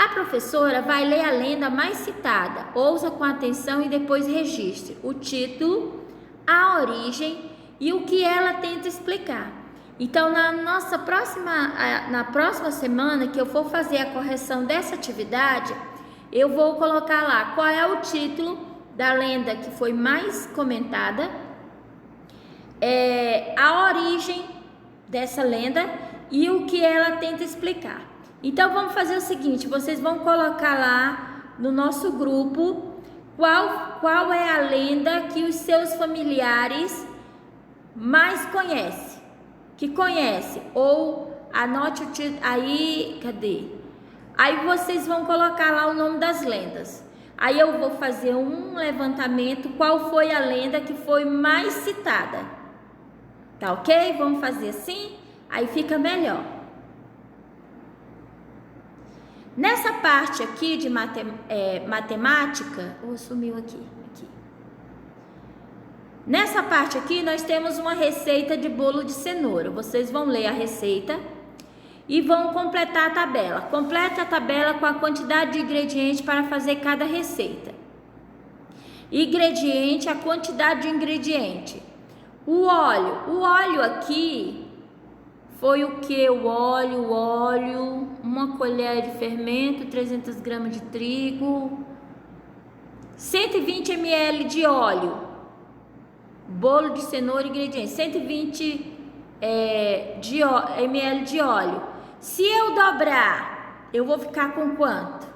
A professora vai ler a lenda mais citada, ouça com atenção e depois registre o título, a origem e o que ela tenta explicar. Então, na próxima semana que eu for fazer a correção dessa atividade, eu vou colocar lá qual é o título da lenda que foi mais comentada, a origem dessa lenda e o que ela tenta explicar. Então, vamos fazer o seguinte, vocês vão colocar lá no nosso grupo qual é a lenda que os seus familiares mais conhecem, ou anote o título, aí vocês vão colocar lá o nome das lendas. Aí eu vou fazer um levantamento, qual foi a lenda que foi mais citada, tá ok? Vamos fazer assim, aí fica melhor. Nessa parte aqui de matemática, sumiu aqui. Nessa parte aqui nós temos uma receita de bolo de cenoura. Vocês vão ler a receita e vão completar a tabela. Complete a tabela com a quantidade de ingredientes para fazer cada receita. Ingrediente, a quantidade de ingrediente. O óleo aqui foi o que? O óleo, uma colher de fermento, 300 gramas de trigo, 120 ml de óleo, bolo de cenoura, ingredientes, 120 ml de óleo. Se eu dobrar, eu vou ficar com quanto?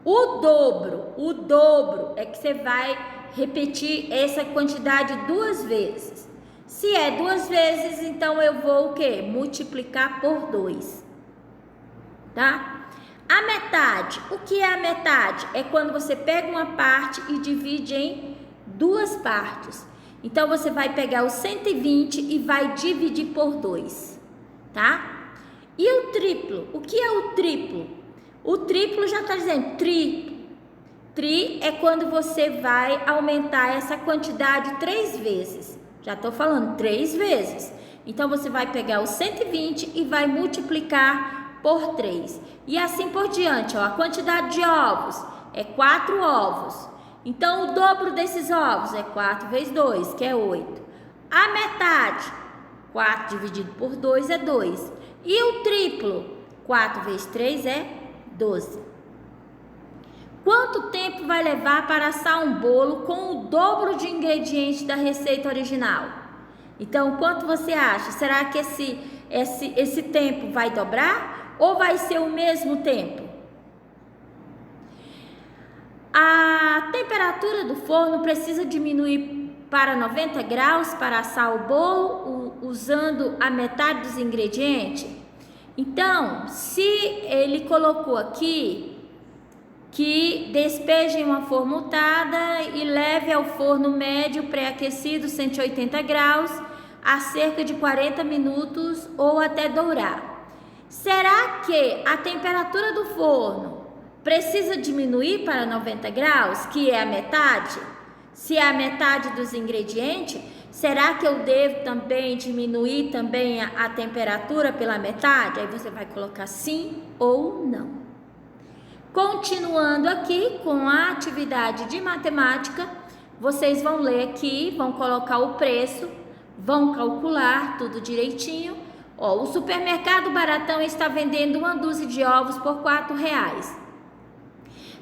O dobro é que você vai repetir essa quantidade 2 vezes. Se é 2 vezes, então eu vou o quê? Multiplicar por 2, tá? A metade, o que é a metade? É quando você pega uma parte e divide em 2 partes. Então, você vai pegar o 120 e vai dividir por 2, tá? E o triplo, o que é o triplo? O triplo já está dizendo tri é quando você vai aumentar essa quantidade 3 vezes. Já estou falando 3 vezes. Então, você vai pegar o 120 e vai multiplicar por 3. E assim por diante, ó. A quantidade de ovos é 4 ovos. Então, o dobro desses ovos é 4 vezes 2, que é 8. A metade, 4 dividido por 2 é 2. E o triplo, 4 vezes 3 é 12. Quanto tempo vai levar para assar um bolo com o dobro de ingredientes da receita original? Então, quanto você acha? Será que esse tempo vai dobrar ou vai ser o mesmo tempo? A temperatura do forno precisa diminuir para 90 graus para assar o bolo usando a metade dos ingredientes? Então, se ele colocou aqui que despeje em uma forma untada e leve ao forno médio pré-aquecido 180 graus a cerca de 40 minutos ou até dourar. Será que a temperatura do forno precisa diminuir para 90 graus, que é a metade? Se é a metade dos ingredientes, será que eu devo também diminuir também a temperatura pela metade? Aí você vai colocar sim ou não. Continuando aqui com a atividade de matemática, vocês vão ler aqui, vão colocar o preço, vão calcular tudo direitinho. Ó, o supermercado Baratão está vendendo uma dúzia de ovos por R$4.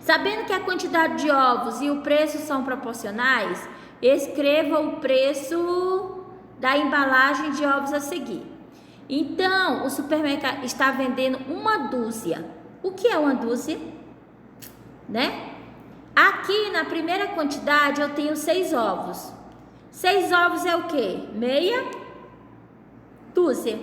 Sabendo que a quantidade de ovos e o preço são proporcionais, escreva o preço da embalagem de ovos a seguir. Então, o supermercado está vendendo uma dúzia. O que é uma dúzia? Né? Aqui na primeira quantidade eu tenho 6 ovos. 6 ovos é o quê? Meia dúzia.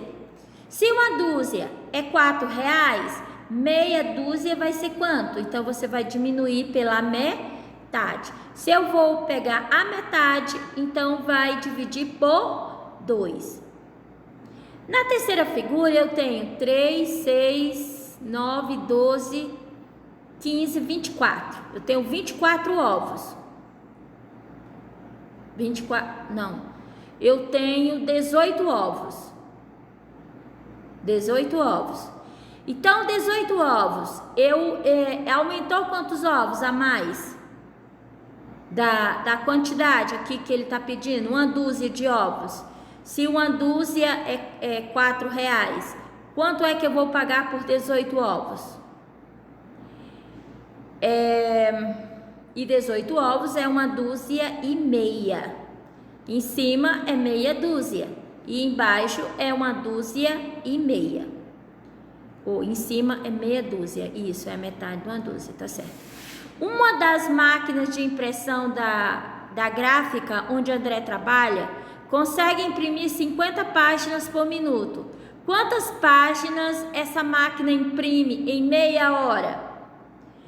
Se uma dúzia é R$4, meia dúzia vai ser quanto? Então você vai diminuir pela metade. Se eu vou pegar a metade, então vai dividir por 2. Na terceira figura eu tenho 3, 6, 9, 12, 15, 24. Eu tenho 24 ovos. 24, não. Eu tenho 18 ovos. 18 ovos. Então, 18 ovos, aumentou quantos ovos a mais? Da quantidade aqui que ele está pedindo, uma dúzia de ovos. Se uma dúzia é R$4, quanto é que eu vou pagar por 18 ovos? E 18 ovos é uma dúzia e meia. Em cima é meia dúzia e embaixo é uma dúzia e meia. Ou em cima é meia dúzia, isso é a metade de uma dúzia, tá certo? Uma das máquinas de impressão da gráfica onde André trabalha consegue imprimir 50 páginas por minuto. Quantas páginas essa máquina imprime em meia hora?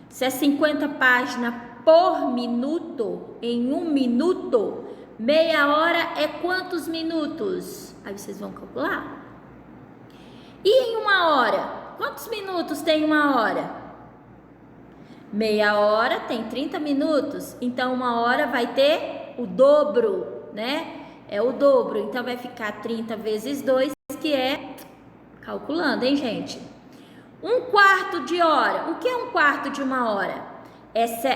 Se é 50 páginas por minuto, em 1 minuto, meia hora é quantos minutos? Aí vocês vão calcular. E em 1 hora? Quantos minutos tem 1 hora? Meia hora tem 30 minutos, então 1 hora vai ter o dobro, né? É o dobro, então vai ficar 30 vezes 2, que é, calculando, hein, gente? 1/4 de hora, o que é 1/4 de 1 hora?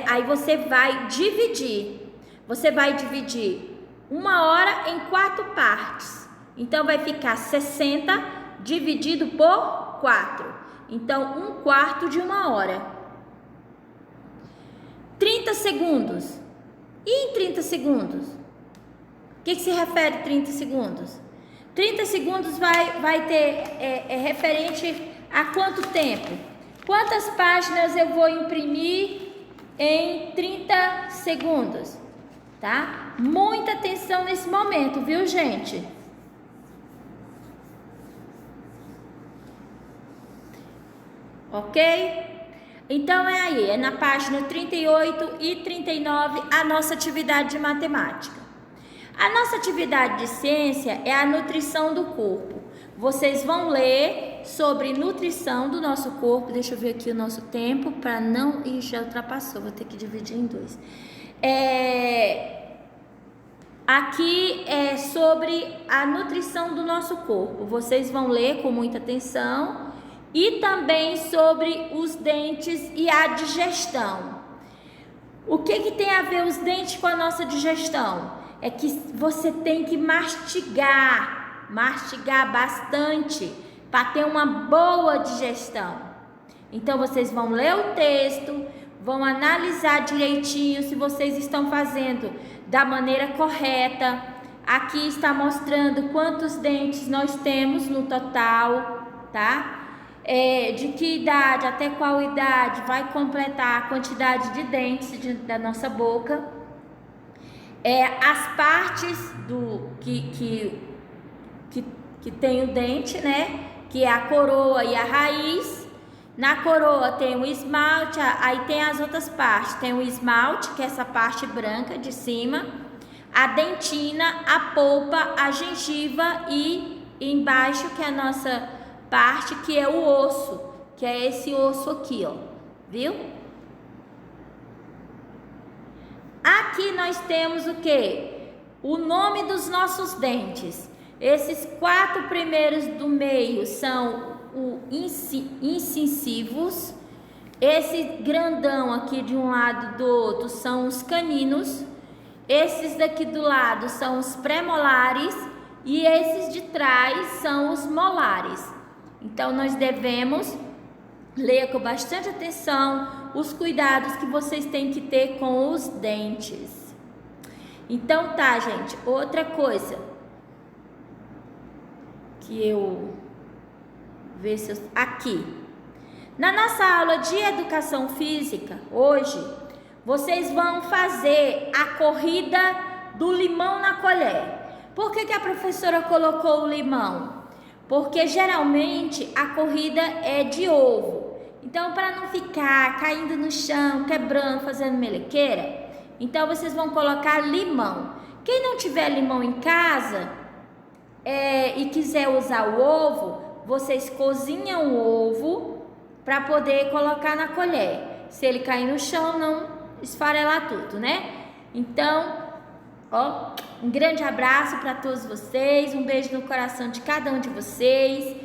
Aí você vai dividir 1 hora em 4 partes, então vai ficar 60 dividido por 4, então 1/4 de 1 hora. 30 segundos. E em 30 segundos? O que se refere a 30 segundos? 30 segundos vai ter referente a quanto tempo? Quantas páginas eu vou imprimir em 30 segundos? Tá? Muita atenção nesse momento, viu, gente? Ok? Então é na página 38 e 39 a nossa atividade de matemática. A nossa atividade de ciência é a nutrição do corpo. Vocês vão ler sobre nutrição do nosso corpo. Deixa eu ver aqui o nosso tempo para não... Ih, já ultrapassou, vou ter que dividir em 2. Aqui é sobre a nutrição do nosso corpo. Vocês vão ler com muita atenção. E também sobre os dentes e a digestão. O que tem a ver os dentes com a nossa digestão? É que você tem que mastigar bastante para ter uma boa digestão. Então vocês vão ler o texto, vão analisar direitinho se vocês estão fazendo da maneira correta. Aqui está mostrando quantos dentes nós temos no total, tá? De que idade, até qual idade vai completar a quantidade de dentes da nossa boca. As partes que tem o dente, né? Que é a coroa e a raiz. Na coroa tem o esmalte, aí tem as outras partes. Tem o esmalte, que é essa parte branca de cima, a dentina, a polpa, a gengiva e embaixo, que é a nossa parte, que é o osso, que é esse osso aqui, ó, viu? Aqui nós temos o que? O nome dos nossos dentes. Esses 4 primeiros do meio são os incisivos. Esse grandão aqui de um lado do outro são os caninos. Esses daqui do lado são os premolares e esses de trás são os molares. Então, nós devemos ler com bastante atenção os cuidados que vocês têm que ter com os dentes. Então, tá, gente. Outra coisa que eu ver se eu... Aqui. Na nossa aula de educação física, hoje, vocês vão fazer a corrida do limão na colher. Por que a professora colocou o limão? Porque geralmente a corrida é de ovo. Então, para não ficar caindo no chão, quebrando, fazendo melequeira, então vocês vão colocar limão. Quem não tiver limão em casa e quiser usar o ovo, vocês cozinham o ovo para poder colocar na colher. Se ele cair no chão, não esfarelar tudo, né? Então, ó, um grande abraço para todos vocês, um beijo no coração de cada um de vocês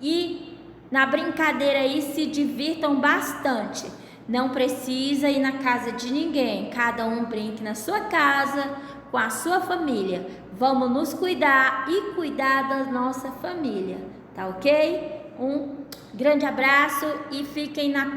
e na brincadeira aí, se divirtam bastante. Não precisa ir na casa de ninguém. Cada um brinque na sua casa, com a sua família. Vamos nos cuidar e cuidar da nossa família, tá ok? Um grande abraço e fiquem na paz.